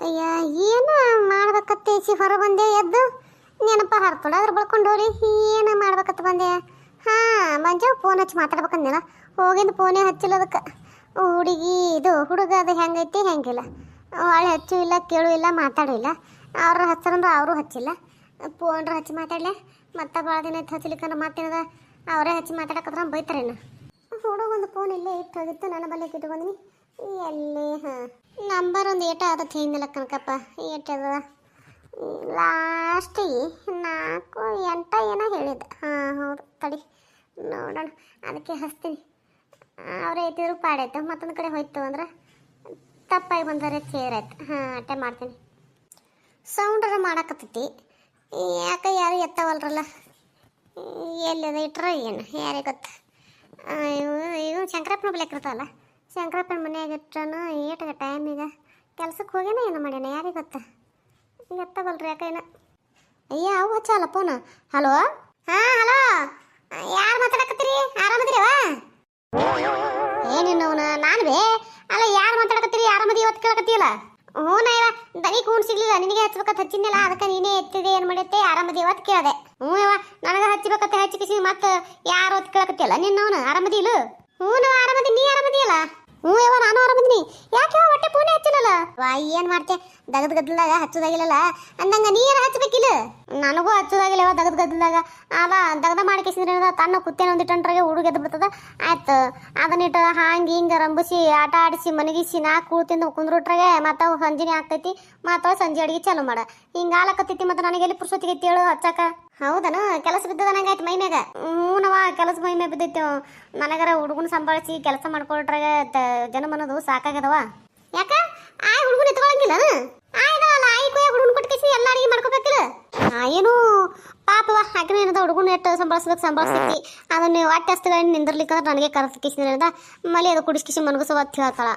ಅಯ್ಯ ಏನು ಮಾಡ್ಬೇಕತ್ತೆ ಈಚೆ ಹೊರ ಬಂದೆ ಎದ್ದು ನೆನಪ ಹರ್ಕೊಂಡು ಅದ್ರ ಬಳ್ಕೊಂಡು ಹೋರಿ ಏನು ಮಾಡ್ಬೇಕತ್ತ ಬಂದೆ. ಹಾಂ ಮಂಜ ಫೋನ್ ಹಚ್ಚಿ ಮಾತಾಡ್ಬೇಕಂದೇನ ಹೋಗಿಂದು ಫೋನೇ ಹಚ್ಚಿಲ್ಲ ಅದಕ್ಕೆ. ಹುಡುಗಿ ಇದು ಹುಡುಗ ಅದು ಹೆಂಗೈತಿ ಹೆಂಗಿಲ್ಲ ಒಳ್ಳೆ ಹಚ್ಚು ಇಲ್ಲ ಕೇಳು ಇಲ್ಲ ಮಾತಾಡೂ ಇಲ್ಲ. ಅವ್ರ ಹಚ್ಚರಂದ್ರೆ ಅವರು ಹಚ್ಚಿಲ್ಲ. ಫೋನ್ರ ಹಚ್ಚಿ ಮಾತಾಡಲೆ ಮತ್ತೆ ಭಾಳ ದಿನ ಐತೆ ಹಚ್ಚಲಿಕ್ಕಂದ್ರೆ ಮತ್ತೇನದ ಅವರೇ ಹಚ್ಚಿ ಮಾತಾಡಕತ್ರ ಬೈತಾರೇನು. ಹುಡುಗೊಂದು ಫೋನ್ ಇಲ್ಲೇ ಇಟ್ಟು ಹೋಗಿತ್ತು ನನ್ನ ಬಲ್ಲೆಗೆ ಇಟ್ಕೊಂದಿನಿ ಎಲ್ಲಿ. ಹಾಂ ನಂಬರ್ ಒಂದು ಏಟ ಅದ ಹಿಂದಿಲ್ಲ ಕನಕಪ್ಪ ಏಟದ ಲಾಸ್ಟಿಗೆ 4 8 ಏನೋ ಹೇಳಿದ್ದೆ. ಹಾಂ ಹೌದು ತಡಿ ನೋಡೋಣ ಅದಕ್ಕೆ ಹಚ್ತೀನಿ. ಅವರೇ ಐತಿದ್ರು ಪಾಡಾಯ್ತು ಮತ್ತೊಂದು ಕಡೆ ಹೋಯ್ತು ಅಂದ್ರೆ ತಪ್ಪಾಗಿ ಬಂದರೆ ಸೇರಾಯ್ತು. ಹಾಂ ಅಟ್ಟೆ ಮಾಡ್ತೀನಿ. ಸೌಂಡರ ಮಾಡಕತ್ತೈತಿ ಯಾಕೆ ಯಾರು ಎತ್ತವಲ್ರಲ್ಲ ಎಲ್ಲಿದ ಇಟ್ರ ಏನು ಯಾರೇ ಗೊತ್ತು. ಇವು ಶಂಕರಪ್ಪನ ಬಲೆಕ್ ಇರ್ತಾವಲ್ಲ ಶಂಕರಪ್ಪನ ಮನೆಯಾಗ ಇಟ್ಟನು ಏಟಾಗ ಟೈಮಿಗೆ ಕೆಲ್ಸಕ್ಕೆ ಹೋಗ್ಯಾನ ಏನು ಮಾಡ್ಯಾನ ಯಾರಿಗೆ ಗೊತ್ತ. ಎತ್ತವಲ್ರಿ ಯಾಕೆ ಏನು. ಅಯ್ಯ ಅವು ಹಚ್ಚಲ್ಲ ಫೋನ್. ಹಲೋ ಹಾಂ ಹಲೋ ಯಾರು ಮಾತಾಡಕತ್ತೀರಿ ಆರಾಮದಿರವ ಏನಿನ್ನವನ ನಾನು ಬೇ ಅಲ್ಲ ಯಾರು ಮಾತಾಡಕತ್ತೀರಿ ಆರಾಮದಿ ಇವತ್ತು ಕೇಳಕತ್ತೀಯಲ್ಲ. ಹ್ಞೂ ನಾ ಇವ ದನಿ ಕೂಣ್ ಸಿಗ್ಲಿಲ್ಲ ನಿನಗೆ ಹಚ್ಬೇಕಂತ ಹಚ್ಚಿದ್ನಲ್ಲ ಅದಕ್ಕೆ ನೀನೇ ಎತ್ತಿದೆ ಏನು ಮಾಡೈತೆ ಆರಾಮದಿ ಇವತ್ತು ಕೇಳಿದೆ. ಹ್ಞೂ ಇವ ನನಗೆ ಹಚ್ಬೇಕಂತ ಹಚ್ಚಿಕಿಸಿ ಮತ್ತೆ ಯಾರು ಹೊತ್ತು ಕೇಳಕತ್ತಿಯಲ್ಲ ನಿನ್ನವನು ಆರಾಮದಿ ಇಲ್ಲ. ಹ್ಞೂ ನಾವು ಆರಾಮದಿ ನೀ ಆರಾಮದಿಯಲ್ಲ. ಹ್ಞೂ ಯವ್ವ ನಾನು ಆರಾಮದಿನಿ ಯಾಕೆ ಹೊಟ್ಟೆ ಫೋನೇ ಹಚ್ಚಿಲ್ಲಲ್ಲ. ವಾ ಏನು ಮಾಡ್ತೆ ದಗದ್ ಗದ್ದಲಾಗ ಹಚ್ಚೋದಾಗಿಲ್ಲಲ್ಲ ಅಂದಂಗ ನೀರು ಹಚ್ಬೇಕಿಲ್ಲ. ನನಗೂ ಹಚ್ಚೋದಾಗಿಲ್ಲ ಯಾವ ದಗದ್ ಗದ್ದಲಾಗ ಅಲ್ಲ ದಗದ ಮಾಡಿಕೆಸಿದ್ರೆ ತನ್ನ ಕುತ್ತೇನ ಒಂದಿಟ್ಟಂಟ್ರಾಗೆ ಹುಡುಗ ಎದ್ದು ಬಿಡ್ತದ ಆಯ್ತು ಅದನ್ನಿಟ್ಟು ಹಾಂಗೆ ಹಿಂಗೆ ರಂಬಿಸಿ ಆಟ ಆಡಿಸಿ ಮನಗಿಸಿ ನಾ ಕೂಳ್ತಿಂದು ಕುಂದ್ರುಟ್ರಾಗೆ ಮತ್ತೆ ಸಂಜೆನೇ ಆಗ್ತೈತಿ ಮತ್ತೆ ಸಂಜೆ ಅಡಿಗೆ ಚಾಲು ಮಾಡ ಹಿಂಗೆ ಆಲಕತ್ತೈತಿ ಮತ್ತೆ ನನಗೆ ಎಲ್ಲಿ ಪುರ್ಸೊತ್ತಿಗೆ ಹೇಳು ಹಚ್ಚಾಕ. ಹೌದನ ಕೆಲಸ ಬಿದ್ದದ ನಂಗಾಯ್ತು ಮೈ ಮ್ಯಾಗ. ಹ್ಞೂನವ ಕೆಲಸ ಮೈ ಮ್ಯಾಗ ಬಿದ್ದೈತಿ ನನಗರ ಹುಡುಗನ ಸಂಭಾಳಿಸಿ ಕೆಲಸ ಮಾಡ್ಕೊಳ್ರಾಗ ಜನ ಮನದು ಸಾಕಾಗದವ. ಯಾಕ ಆಯ್ ಹುಡುಗನ ಎತ್ಕೊಳಂಗಿಲ್ಲ ಆಯ್ದಲ್ಲ ಆಯ್ ಕೊಯ್ಯ ಹುಡುಗನ ಕೊಟ್ಕೇಸಿ ಎಲ್ಲ ಅಡಿಗೆ ಮಾಡ್ಕೋಬೇಕಿಲ್ಲ. ಏನು ಪಾಪವ ಹಾಕಿನ ಏನದ ಹುಡುಗನ ಎಷ್ಟು ಸಂಭಾಳಿಸ್ತೈತಿ ಅದನ್ನ ಹೊಟ್ಟೆ ಹಸ್ತುಗಳನ್ನ ನಿಂದಿರ್ಲಿಕ್ಕಂದ್ರೆ ನನಗೆ ಕರೆಸ್ಕಿಸಿದ್ರಿಂದ ಮಲಿ ಅದು ಕುಡಿಸ್ಕಿಸಿ ಮನಗಸು ಹೊತ್ತು ಹೇಳ್ತಾಳ.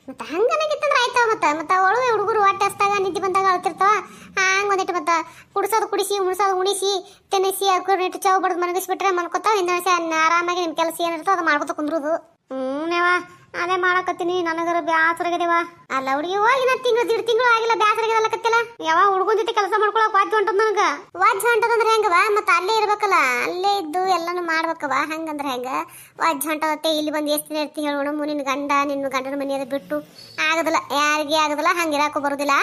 ಮತ್ತೆ ಹಂಗನಾಗಿತ್ತಂದ್ರೆ ಆಯ್ತವ ಮತ್ತೆ ಅವಳು ಹುಡುಗರು ಹೊಟ್ಟೆ ಹಸ್ತಾಗ ನಿದ್ದೆ ಬಂದಾಗ ಅಳ್ತಿರ್ತಾವ ಹಂಗೆ ಒಂದಿಟ್ಟು ಮತ್ತೆ ಕುಡಿಸೋದು ಕುಡಿಸಿ ಉಣಿಸೋದು ಉಣಿಸಿ ತಿನ್ನಿಸಿ ಅದಕ್ಕೆ ಚಾವು ಬಡ್ದು ಮನಗಿಸ್ಬಿಟ್ರೆ ಮನ್ಕೋತಾವ ಹಿಂದೆ ಆರಾಮಾಗಿ ನಿಮ್ಮ ಕೆಲಸ ಏನಿರ್ತೋ ಅದು ಮಾಡ್ಕೊತ ಕುಂದ್ರುದು. ಹ್ಞೂನೇವ ಅದೇ ಮಾಡಕತ್ತೀನಿ ನನಗರ ಬ್ಯಾಸರಾಗದೇವ. ಅಲ್ಲ ಹುಡುಗಿ ಹೋಗಿ ನಾ ತಿಂಗಳು ಆಗಿಲ್ಲ ಬ್ಯಾಸರಾಗದಲ್ಲಕತ್ತಿಲ್ಲ. ಯಾವ ಹುಡುಗನ ಜೊತೆ ಕೆಲಸ ಮಾಡ್ಕೊಳಕ್ ವಾಜ್ ಹೊಂಟದ ನನಗೆ. ವಾಜ್ ಹೊಂಟದಂದ್ರೆ ಹೆಂಗವ ಮತ್ತೆ ಅಲ್ಲೇ ಇರ್ಬೇಕಲ್ಲ ಅಲ್ಲೇ ಇದ್ದು ಎಲ್ಲಾನು ಮಾಡ್ಬೇಕವ. ಹಂಗಂದ್ರೆ ಹೆಂಗ ವಾಜ್ ಹೊಂಟದತ್ತೆ ಇಲ್ಲಿ ಬಂದು ಎಷ್ಟು ದಿನ ಇರ್ತಿ ಹೇಳೋಣ ನಿನ್ನ ಗಂಡನ ಮನೆಯದ ಬಿಟ್ಟು ಆಗೋದಿಲ್ಲ ಯಾರಿಗೆ ಆಗೋದಿಲ್ಲ ಹಂಗೆ ಇರಾಕೋ ಬರೋದಿಲ್ಲ.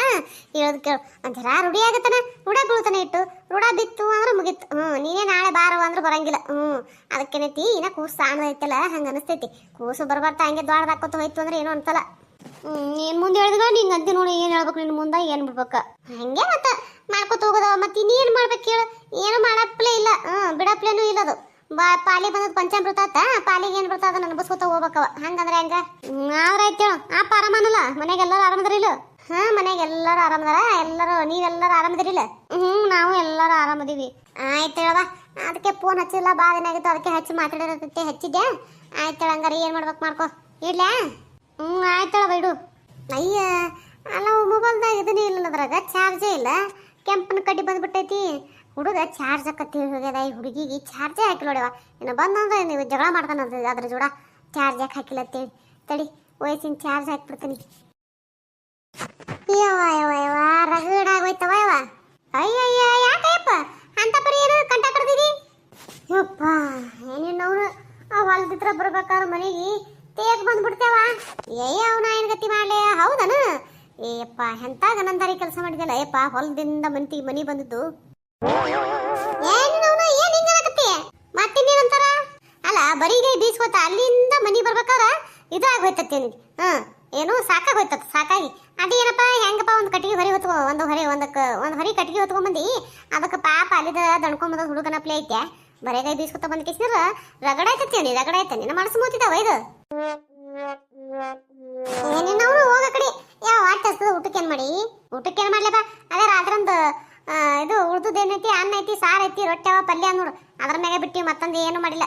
ಹೇಳೋದು ಕೇಳು ಒಂಥರ ರೂಢಿ ಆಗತ್ತಾನ ರೂಢ ಬೀಳ್ತಾನೆ ಇಟ್ಟು ರೂಢ ಬಿತ್ತು ಅಂದ್ರೆ ಮುಗಿತ್ತು. ನೀನೇ ನಾಳೆ ಬಾರವ ಅಂದ್ರೆ ಬರಂಗಿಲ್ಲ. ಅದಕ್ಕೇನೈತಿ ಇನ್ನ ಕೂಸು ಸಾಣದೈತಲ್ಲ ಹಂಗೆ ಅನಿಸ್ತೈತಿ. ಕೂಸು ಬರ್ಬರ್ತಾ ಹಂಗೆ ದ್ವಾಡದಾಕೋತ ಹೋಯ್ತು ಅಂದ್ರೆ ಏನೋ ಅನ್ಸಲ್ಲ. ಏನು ಮುಂದೆ ಹೇಳಿದ್ಗ ನಿಂಗೆ ಅಂತಿ ನೋಡಿ ಏನು ಹೇಳ್ಬೇಕು ನಿನ್ನ ಮುಂದೆ ಏನು ಬಿಡ್ಬೇಕ ಹಂಗೆ ಮತ್ತೆ ಮಾಡ್ಕೊತ ಹೋಗೋದವ. ಮತ್ತೆ ಇನ್ನೇನು ಮಾಡ್ಬೇಕು ಹೇಳು ಏನು ಮಾಡಪ್ಲೇ ಇಲ್ಲ ಬಿಡಪ್ಲೇನೂ ಇಲ್ಲದು. ಪಾಲಿ ಬಂದದ ಪಂಚಾಮೃತ ಆತ ಪಾಲಿಗೆ ಏನು ಬರ್ತದ ಅದನ್ನ ಅನ್ಬಸ್ಕೊತ ಹೋಗ್ಬೇಕವ. ಹಂಗಂದ್ರೆ ಹೆಂಗ ಆದ್ರೆ ಆಯ್ತು ಹೇಳು ಅಪ್ಪ ಆರಾಮನಲ್ಲ ಮನೆಗೆ ಎಲ್ಲರೂ ಆರಾಮದ್ರಿಲ್ಲ. ಹಾಂ ಮನೆಗೆ ಎಲ್ಲರೂ ಆರಾಮದಾರ ಎಲ್ಲರೂ ನೀವೆಲ್ಲರೂ ಆರಾಮದಿರಿಲ್ಲ. ನಾವು ಎಲ್ಲರೂ ಆರಾಮದೀವಿ. ಆಯ್ತು ಹೇಳವ ಅದಕ್ಕೆ ಫೋನ್ ಹಚ್ಚಿಲ್ಲ ಭಾಳ ದಿನ ಆಗಿತ್ತು ಅದಕ್ಕೆ ಹಚ್ಚಿ ಮಾತಾಡಿರತ್ತೆ ಹಚ್ಚಿದ್ದೆ. ಆಯ್ತು ಹೇಳ ಹಂಗಾರೆ ಏನು ಮಾಡ್ಬೇಕು ಮಾಡ್ಕೊ ಇಡ್ಲಾ. ಆಯ್ತು ಹೇಳವ ಇಡು. ಅಯ್ಯ ಅಲ್ಲ ಮೊಬೈಲ್ದಾಗ ಇದನ್ನೇ ಇಲ್ಲ ಅದ್ರಾಗ ಚಾರ್ಜೇ ಇಲ್ಲ ಕೆಂಪನ ಕಡ್ಡಿ ಬಂದ್ಬಿಟ್ಟೈತಿ. ಹುಡುಗ ಚಾರ್ಜ್ ಹಾಕತ್ತಿ ಹೋಗ್ಯದ ಈ ಹುಡುಗಿಗೆ ಚಾರ್ಜೇ ಹಾಕಿಲ್ಲ ನೋಡ್ಯವ. ಇನ್ನು ಬಂದಂದ್ರೆ ನೀವು ಜಗಳ ಮಾಡ್ತಾನ ಅದ್ರ ಜೋಡ ಚಾರ್ಜ್ ಯಾಕೆ ಹಾಕಿಲ್ಲ ಅಂತೇಳಿ ತಡಿ ವಯಸ್ಸಿನ ಚಾರ್ಜ್ ಹಾಕ್ಬಿಡ್ತೀನಿ. ಯವ್ವ ರಗಡಾಗೋಯ್ತವ ಯವ. ಅಯ್ಯಯ್ಯ ಯಾಕಯ್ಯಪ್ಪ ಅಂತ ಪರಿ ಏನು ಕಂಟ ಕಡ್ದಿದಿ ಯಪ್ಪ ಏನೇನವ್ರು ಹೊಲ್ದಿತ್ರ ಬರ್ಬೇಕಾದ್ರೆ ಮನೆಗೆ ತೇಗ್ ಬಂದ್ಬಿಡ್ತೇವ. ಅವನ ಏನು ಗತಿ ಮಾಡ್ಲಿ ಹೌದನ. ಏಯಪ್ಪ ಎಂತ ಗನಂದಾರಿ ಕೆಲಸ ಮಾಡಿದಲ್ಲ ಅಯ್ಯಪ್ಪ ಹೊಲದಿಂದ ಮನಿ ಬಂದಿದ್ದು. ಏನು ಏನು ಹಿಂಗತಿ ಮತ್ತಿನ್ನೇನಂತಾರ ಅಲ್ಲ ಬರೀಗೈ ಬೀಸ್ಕೋತ ಅಲ್ಲಿಂದ ಮನಿ ಬರ್ಬೇಕಾದ್ರ ಇದಾಗೋಯ್ತತಿ ನಿನಗೆ. ಏನು ಸಾಕಾಗೋಯ್ತದ ಸಾಕಾಗಿ ಅದೇನಪ್ಪ ಹೆಂಗಪ್ಪ ಒಂದು ಕಟ್ಟಿಗೆ ಹೊರಿ ಹೊತ್ಕೊ ಒಂದು ಹೊರಿ ಕಟ್ಟಿಗೆ ಹೊತ್ಕೊಂಬಂದು ಅದಕ್ಕೆ ಪಾಪ ಅಲ್ಲಿದ ದಣ್ಕೊಂಬಂದ ಹುಡುಗನ ಪ್ಲೇ ಐತೆ ಬರೇಗೈ ಬೀಸ್ಕೊತ ಬಂದ ಕೇಸಿದ್ರ ರಗಡಾಯ್ತನಿ ಮನಸ್ಸು ಮೂತಿದಾವ ಇದು. ಏನೇನವ್ರು ಹೋಗ ಕಡೆ ಯಾವ ಆಟ ಹಸ್ತದ ಊಟಕ್ಕೇನು ಮಾಡ್ಲಪ್ಪ ಅದೇ ರಾತ್ರಂದು ಇದು ಉಳ್ದುದೇನೈತಿ ಅನ್ನ ಐತಿ ಸಾರು ಐತಿ ರೊಟ್ಟಿ ಅವ ಪಲ್ಯ ನೋಡು ಅದ್ರ ಮ್ಯಾಗ ಬಿಟ್ಟು ಮತ್ತೊಂದು ಏನು ಮಾಡಿಲ್ಲ.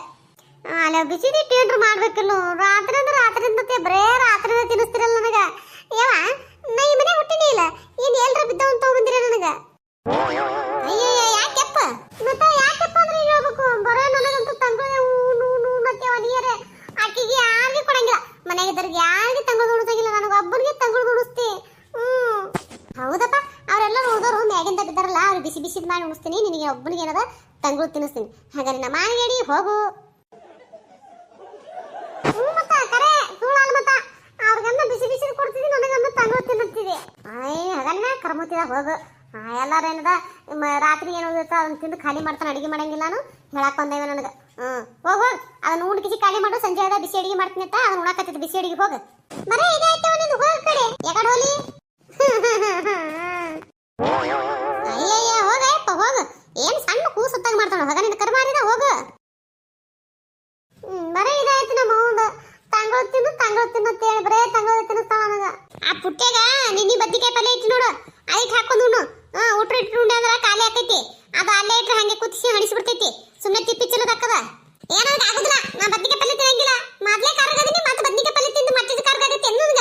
ಅಲ್ಲ ಬಿಸಿದಿಟ್ಟು ಏನ್ರು ಮಾಡ್ಬೇಕಿಲ್ಲ ರಾತ್ರಿ ಅಂದ್ರೆ ರಾತ್ರಿಯಿಂದ ಬರೇ ರಾತ್ರಿ ತಿನ್ನಿಸ್ತಿರಲ್ಲ ನನಗೆ. ಯಾವ ನಾ ಈ ಮನೆ ಹುಟ್ಟಿನೇ ಇಲ್ಲ ಏನು ಎಲ್ರ ಬಿದ್ದವಂತ ತಗೊಂಡಿರ ನನಗೆ. ಅಯ್ಯಯ್ಯ ಯಾಕೆಪ್ಪ ಮತ್ತೆ ಯಾಕೆಪ್ಪ ಅಂದ್ರೆ ಹೇಳ್ಬೇಕು ಬರೋ ನನಗಂತೂ ತಂಗಳು ಮತ್ತೆ ನೀರೇ ಆಕಿಗೆ ಯಾರಿಗೆ ಕೊಡಂಗಿಲ್ಲ ಮನೆಗೆ ಯಾರಿಗೆ ತಂಗಳು ಉಣಿಸಂಗಿಲ್ಲ ನನಗೆ ಒಬ್ಬನಿಗೆ ತಂಗಳು ಉಣಿಸ್ತಿ. ಹೌದು ಬಿಸಿ ಬಿಸಿದ್ ಮಾಡಿ ಉಣಿಸ್ತೀನಿ, ನಿನಗೆ ಒಬ್ಬನಿಗೆ ಏನದ ತಂಗಳು ತಿನ್ನಿಸ್ತೀನಿ. ಹಾಗಾದ್ರೆ ನಮ್ಮ ಮಾನಿಗಡಿ ಹೋಗು. ಮತ್ತ ಕರೆ ಸುಳ್ಳಲ್ಲ ಮತ್ತ ಅವ್ರಿಗನ್ನ ಬಿಸಿ ಬಿಸಿದ್ ಕೊಡ್ತಿದ್ದಿ, ನನಗನ್ನ ತಂಗಳು ತಿನ್ನಿಸ್ತಿದೆ. ಹಾಗನ್ನ ಕರ್ಮತಿದ ಹೋಗು. ಎಲ್ಲಾರ ಏನದ ರಾತ್ರಿ ಏನು ಉಳಿದಿರ್ತ ಅದನ್ನ ತಿಂದು ಖಾಲಿ ಮಾಡ್ತಾನೆ, ಅಡಿಗೆ ಮಾಡಂಗಿಲ್ಲ ನಾನು ಹೇಳಕ್ ಬಂದೇವ ನನಗೆ. ಹೋಗ್ ಹೋಗ್ ಅದನ್ನ ಊಟಕ್ಕೆ ಖಾಲಿ ಮಾಡು, ಸಂಜೆ ಆದ ಬಿಸಿ ಅಡಿಗೆ ಮಾಡ್ತೀನಿ ಅಂತ ಅದನ್ನ ಉಣಾಕತ್ತಿದ್ದು ಬಿಸಿ ಅಡಿಗೆ ಹೋಗ. ಬರೇ ಇದಾಯ್ತು ನಿಂದು, ಹೋಗ ಕಡೆ ಯಾಕಡೆ ಹೋಲಿ. ಅಯ್ಯಯ್ಯ ಹೋಗಪ್ಪ ಹೋಗ, ಏನ್ ಸಣ್ಣ ಕೂಸುತ್ತಾಗ ಮಾಡ್ತಾಳ ಹೋಗ, ನಿನ್ನ ಕರ್ಮಾರಿದ ಹೋಗ. ಬರೇ ಇದಾಯ್ತು ನಮ್ಮ ಅವ್ವಂದ, ತಂಗಳು ತಿನ್ನು ಅಂತೇಳಿ ಬರೇ ತಂಗಳು ತಿನ್ನಿಸ್ತಾಳ ನನಗ. ಆ ಪುಟ್ಟ್ಯಾಗ ನಿನ್ನಿ ಬದ್ನಿಕಾಯಿ ಪಲ್ಯ ಇಟ್ಟು ನೋಡು, ಅದಕ್ಕೆ ಹಾಕೊಂಡು ಉಣ್ಣು. ಊಟ ಇಟ್ಟು ಉಂಡೆ ಅಂದ್ರ ಖಾಲಿ ಆಕೈತಿ, ಅದು ಅಲ್ಲೇ ಇಟ್ರೆ ಹಂಗೆ ಕುದಿಸಿ ಹಣಿಸ್ಬಿಡ್ತೈತಿ. ಸುಮ್ಮನೆ ತಿಪ್ಪಿ ಚಿಲ್ಲದಾಕದ ಏನಾಗ ಆಗುದಿಲ್ಲ. ನಾ ಬದ್ನಿಕಾಯಿ ಪಲ್ಯ ತಿನ್ನಂಗಿಲ್ಲ, ಮೊದ್ಲೇ ಕರ್ಗದೀನಿ, ಮತ್ತೆ ಬದ್ನಿಕಾಯಿ ಪಲ್ಯ ತಿಂದು ಮತ್ತೆ ಕರ್ಗಾಗತ್ತೆ ಅನ್ನೋದ್ಗ.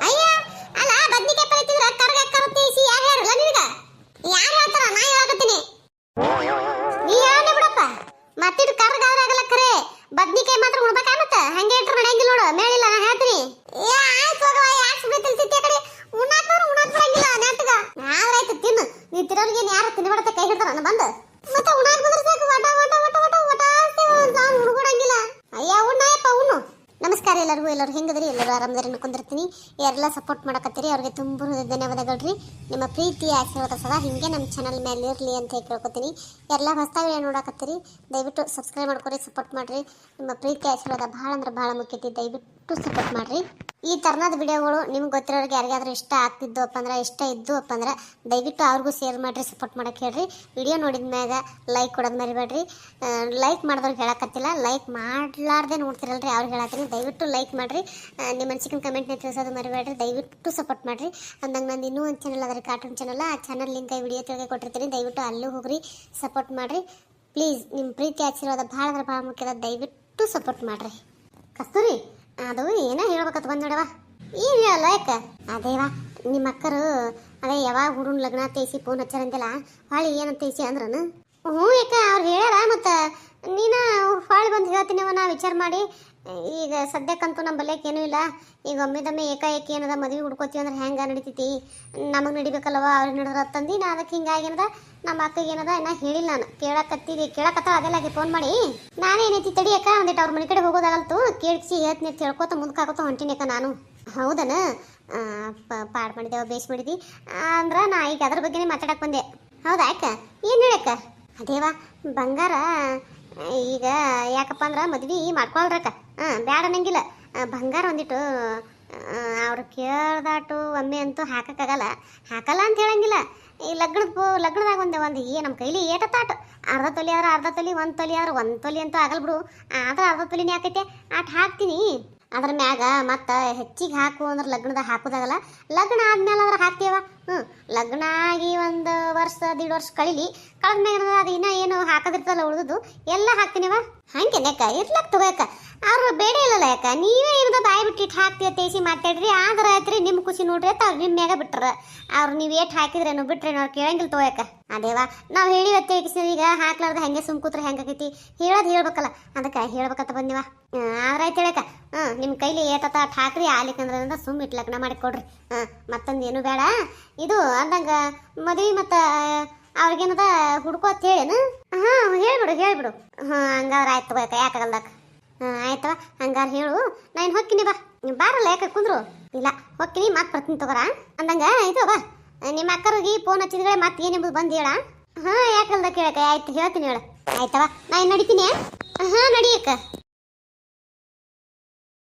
ಅಯ್ಯ ಅಲ್ಲ, ಬದ್ನಿಕಾಯಿ ಪಲ್ಯ ತಿಂದ್ರೆ ಕರ್ಗತ್ತೆ ಯಾರು ಹೇಳಲ್ಲ ನಿನಗ? ಯಾರು ಹೇಳ್ತಾರ? ನಾ ಹೇಳಕತ್ತೀನಿ, ನೀ ಹೇಳನೆ ಬಿಡಪ್ಪ. ಮತ್ತಿಟ್ಟು ಕರ್ಗಾದ್ರಾಗಲ್ಲ ಖರೆ, ಬದ್ನಿಕಾಯಿ ಮಾತ್ರ ಉಣ್ಬೇಕಾ? ಮತ್ತ ಹಂಗೆ ಇಟ್ರೆ ನಡೆಯಂಗಿಲ್ಲ ನೋಡು, ಮೇಳಿಲ್ಲ ನಾ ಹೇಳ್ತೀನಿ. ಆಯ್ತು ಹೋಗವ, ಯಾಕೆ ಸುಮ್ಮನೆ ತಿನ್ಸಿದ್ದೆ ಆ ಕಡೆ ಉಣ್ಣಾಕವ್ರು ಉಣ್ಣಾಕ್ ಬರಂಗಿಲ್ಲ ನೆಟ್ಗ. ಆದ್ರಾಯ್ತು ತಿನ್ನು, ನೀ ತಿರೋರ್ಗೆ ಯಾರು ತಿನ್ಬಿಡತ್ತೆ ಕೈ ಹಿಡ್ತಾರ ಬಂದು. ಮತ್ತೆ ಉಣ್ಣಾಕ್ ಬಂದ್ರೆ ಸಾಕು, ವಟ ವಟ ವಟ ವಟ ವಟ ನಾನು ಉಣ್ಕೊಡಂಗಿಲ್ಲ. ಅಯ್ಯ ಉಣ್ಣಾಯಪ್ಪ ಉಣ್ಣು. ನಮಸ್ಕಾರ ಎಲ್ಲರಿಗೂ, ಎಲ್ಲರೂ ಹೆಂಗದ್ರಿ? ಎಲ್ಲರೂ ಆರಾಮದಾರಿ ಅನ್ಕೊಂಡಿರ್ತೀನಿ. ಯಾರೆಲ್ಲ ಸಪೋರ್ಟ್ ಮಾಡಕತ್ತೀರಿ ಅವ್ರಿಗೆ ತುಂಬ ಧನ್ಯವಾದಗಳ್ರಿ. ನಿಮ್ಮ ಪ್ರೀತಿ ಆಶೀರ್ವಾದ ಸದಾ ಹಿಂಗೆ ನಮ್ಮ ಚಾನಲ್ ಮೇಲೆ ಇರಲಿ ಅಂತ ಕೇಳ್ಕೊತೀನಿ. ಎಲ್ಲ ಹೊಸದಾಗಿ ನೋಡಕತ್ತೀರಿ, ದಯವಿಟ್ಟು ಸಬ್ಸ್ಕ್ರೈಬ್ ಮಾಡ್ಕೊರಿ, ಸಪೋರ್ಟ್ ಮಾಡಿರಿ. ನಿಮ್ಮ ಪ್ರೀತಿ ಆಶೀರ್ವಾದ ಭಾಳ ಅಂದ್ರೆ ಭಾಳ ಮುಖ್ಯತಿ, ದಯವಿಟ್ಟು ಸಪೋರ್ಟ್ ಮಾಡಿರಿ. ಈ ಥರನಾದ ವಿಡಿಯೋಗಳು ನಿಮ್ಗೆ ಗೊತ್ತಿರೋರಿಗೆ ಯಾರಿಗಾದ್ರೂ ಇಷ್ಟ ಆಗ್ತಿದ್ದವಪ್ಪ ಅಂದ್ರೆ, ಇಷ್ಟ ಇದ್ದವಪ್ಪ ಅಂದ್ರೆ ದಯವಿಟ್ಟು ಅವ್ರಿಗೂ ಶೇರ್ ಮಾಡಿರಿ, ಸಪೋರ್ಟ್ ಮಾಡಕ್ಕೆ ಹೇಳ್ರಿ. ವಿಡಿಯೋ ನೋಡಿದ ಮ್ಯಾಗ ಲೈಕ್ ಕೊಡೋದು ಮರಿಬೇಡ್ರಿ. ಲೈಕ್ ಮಾಡಿದವ್ರಿಗೆ ಹೇಳಕತ್ತಿಲ್ಲ, ಲೈಕ್ ಮಾಡ್ಲಾರ್ದೆ ನೋಡ್ತಿರಲ್ರಿ ಅವ್ರಿಗೆ ಹೇಳತ್ತೀನಿ, ದಯವಿಟ್ಟು ಲೈಕ್ ಮಾಡಿರಿ. ನಿಮ್ಮ ಮನ್ಸಿನ ಕಮೆಂಟ್ನ ತಿಳಿಸೋದು ಮರಿಬೇಡ್ರಿ, ದಯವಿಟ್ಟು ಸಪೋರ್ಟ್ ಮಾಡಿರಿ. ಅಂದಂಗೆ ನಂದು ಇನ್ನೂ ಒಂದು ಚಾನಲ್ ಅದರ ಕಾರ್ಟೂನ್ ಚಾನಲ್, ಆ ಚಾನಲ್ ಲಿಂಕ್ ವಿಡಿಯೋ ತೆಗೆ ಕೊಟ್ಟಿರ್ತೀನಿ, ದಯವಿಟ್ಟು ಅಲ್ಲೂ ಹೋಗ್ರಿ, ಸಪೋರ್ಟ್ ಮಾಡಿರಿ ಪ್ಲೀಸ್. ನಿಮ್ಮ ಪ್ರೀತಿ ಆಶೀರ್ವಾದ ಭಾಳ ಅಂದ್ರೆ ಭಾಳ ಮುಖ್ಯದ, ದಯವಿಟ್ಟು ಸಪೋರ್ಟ್ ಮಾಡಿರಿ. ಕಸ್ತೂರಿ ಅದು ಏನೋ ಹೇಳ್ಬೇಕತ್ ಬಂದ್ ನೋಡವ. ಏನು ಹೇಳಲ್ಲ ಯಾಕೆ? ಅದೇವಾ ನಿಮ್ಮ ಅಕ್ಕರು ಅದೇ ಯಾವಾಗ ಹುಡುಗನ ಲಗ್ನ ತೇಸಿ ಫೋನ್ ಹಚ್ಚಾರಂತಿಲ್ಲ, ಹೊಳ್ಳಿ ಏನಂತ ತೇಸಿ ಅಂದ್ರನು? ಹ್ಞೂ ಯಾಕ ಅವ್ರು ಹೇಳ್ಯಾರ, ಮತ್ತು ನೀನು ಹೊಳ್ಳಿ ಬಂದು ಹೇಳ್ತೀನಿವ ನಾ ವಿಚಾರ ಮಾಡಿ. ಈಗ ಸದ್ಯಕ್ಕಂತೂ ನಮ್ಮ ಬಲ್ಯಕ್ಕೆ ಏನೂ ಇಲ್ಲ. ಈಗ ಒಮ್ಮೆದೊಮ್ಮೆ ಏಕಾಏಕಿ ಏನದ ಮದುವೆ ಹುಡ್ಕೋತೀವಿ ಅಂದ್ರೆ ಹೆಂಗೆ ನಡೀತೈತಿ, ನಮಗೆ ನಡಿಬೇಕಲ್ಲವ, ಅವ್ರಿಗೆ ನಡೆದ್ರ ತಂದು ನಾ ಅದಕ್ಕೆ ಹಿಂಗಾಗಿ ಏನದ ನಮ್ಮ ಅಕ್ಕಗೆ ಏನದ ನಾ ಹೇಳಿಲ್ಲ. ನಾನು ಕೇಳಕತ್ತ ಅದೆಲ್ಲಾಗಿ ಫೋನ್ ಮಾಡಿ ನಾನೇನೈತಿ ತಡಿಯಕ್ಕ ಒಂದಿಟ್ಟು ಅವ್ರ ಮನೆ ಕಡೆ ಹೋಗೋದಾಗಲ್ತು, ಕೇಳಿಸಿ ಹೇಳ್ತೀನಿ ಅಂತ ಹೇಳ್ಕೊತ ಮುಂದಕ್ಕಾಗೋತ ಹೊಂಟಿನಿಯಕ್ಕ ನಾನು. ಹೌದನ? ಪಾಡ್ ಮಾಡಿದೆವ, ಬೇಸ್ ಮಾಡಿದಿ ಅಂದ್ರೆ ನಾ ಈಗ ಅದ್ರ ಬಗ್ಗೆನೇ ಮಾತಾಡಕ್ಕೆ ಬಂದೆ. ಹೌದಾ ಅಕ್ಕ? ಏನು ಹೇಳಕ್ಕ? ಅದೇವಾ ಬಂಗಾರ ಈಗ ಯಾಕಪ್ಪ ಅಂದ್ರೆ ಮದ್ವೆ ಮಾಡ್ಕೊಳ್ರಕ್ಕ, ಬ್ಯಾಡ ಅನ್ನಂಗಿಲ್ಲ. ಬಂಗಾರ ಒಂದಿಟ್ಟು ಅವ್ರು ಕೇಳ್ದಾಟು ಒಮ್ಮೆ ಅಂತೂ ಹಾಕಕ್ಕಾಗಲ್ಲ, ಹಾಕಲ್ಲ ಅಂತ ಹೇಳಂಗಿಲ್ಲ. ಈ ಲಗ್ನದಾಗ ಒಂದು ನಮ್ಮ ಕೈಲಿ ಏಟತ್ತಾಟು ಅರ್ಧ ತೊಲಿ ಆದ್ರೆ ಅರ್ಧ ತೊಲಿ, ಒಂದು ತೊಲಿ ಆದ್ರೆ ಒಂದು ತೊಲಿ ಅಂತೂ ಆಗಲ್ ಬಿಡು. ಆದ್ರೆ ಅರ್ಧ ತೊಲಿನೇ ಹಾಕೈತೆ, ಆಟ ಹಾಕ್ತೀನಿ. ಅದ್ರ ಮ್ಯಾಗ ಮತ್ತು ಹೆಚ್ಚಿಗೆ ಹಾಕು ಅಂದ್ರೆ ಲಗ್ನದಾಗ ಹಾಕೋದಾಗಲ್ಲ, ಲಗ್ನ ಆದ್ಮೇಲೆ ಅಂದ್ರೆ ಹಾಕ್ತೀವ. ಲಗ್ನ ಆಗಿ 1 ವರ್ಷ 1.5 ವರ್ಷ ಕಳೆದ್ಮ್ಯಾಗ ಅದು ಇನ್ನೂ ಏನು ಹಾಕೋದಿರ್ತಲ್ಲ ಉಳಿದು ಎಲ್ಲ ಹಾಕ್ತೀನಿವ. ಹಂಗೆ ಯಾಕ ಇರ್ಲಕ್ಕೆ ತಗೋಯಕ್ಕ, ಅವ್ರು ಬೇಡ ಇಲ್ಲಲ್ಲ ಯಾಕ, ನೀವೇ ಇರೋದ ಬಾಯಿ ಬಿಟ್ಟಿಟ್ಟು ಹಾಕ್ತೀವ ತೇಸಿ ಮಾತಾಡ್ರಿ, ಆದ್ರೆ ಆಯ್ತ್ರಿ ನಿಮ್ಮ ಖುಷಿ ನೋಡ್ರಿ ಅಂತ ಅವ್ರು ನಿಮ್ಮ ಮ್ಯಾಗ ಬಿಟ್ರ. ಅವ್ರು ನೀವು ಏಟ್ ಹಾಕಿದ್ರೇನು ಬಿಟ್ರೇನು ಅವ್ರು ಕೇಳಂಗಿಲ್ಲ ತಗೋಯಕ್ಕ. ಅದೇವಾ ನಾವು ಹೇಳಿವತ್ತೇಕಿಸಿ ಈಗ ಹಾಕ್ಲಾರ್ದ ಹೆಂಗೆ ಸುಮ್ ಕೂತ್ರೆ ಹೆಂಗಾಗೈತಿ, ಹೇಳೋದು ಹೇಳ್ಬೇಕಲ್ಲ, ಅದಕ್ಕೆ ಹೇಳ್ಬೇಕಂತ ಬಂದಿವ. ಆದ್ರಾಯ್ತು ಹೇಳಕ್ಕ, ನಿಮ್ಮ ಕೈಲಿ ಏಟತ್ತ ಅಟ್ ಹಾಕ್ರಿ, ಆಲಿಕಂದ್ರೆ ಸುಮ್ಮ ಇಟ್ಟು ಲಗ್ನ ಮಾಡಿಕೊಡ್ರಿ. ಮತ್ತೊಂದು ಏನು ಬೇಡ. ಇದು ಅಂದಂಗ ಮದುವೆ ಮತ್ತು ಅವ್ರಿಗೇನದ ಹುಡ್ಕೋತ್ ಹೇಳೇನು? ಹೇಳ್ಬಿಡು. ಹಂಗಾದ್ರೆ ಆಯ್ತು ತಗೋಯಕ್ಕ, ಯಾಕಾಗಲ್ದಕ್ಕ. ಆಯ್ತವ, ಹಂಗಾರೆ ಹೇಳು, ನಾನು ಹೊಕ್ಕಿನಿ. ಬಾರಲ್ಲ ಯಾಕೆ ಕುಂದ್ರು? ಇಲ್ಲ ಹೊಕ್ಕಿನಿ, ಮತ್ತೆ ಬರ್ತೀನಿ ತಗೋರ. ಅಂದಂಗ ಇದು ಬಾ, ನಿಮ್ಮ ಅಕ್ಕರಿಗೆ ಫೋನ್ ಹಚ್ಚಿದ್ರೆ ಮತ್ತೆ ಏನೆಂಬುದು ಬಂದು ಹೇಳ. ಯಾಕಲ್ದ ಕೇಳಕ್ಕ? ಆಯ್ತು ಹೇಳ್ತೀನಿ ಹೇಳ. ಆಯ್ತವ, ನಾ ನಡಿತೀನಿ. ನಡಿಯಕ್ಕ.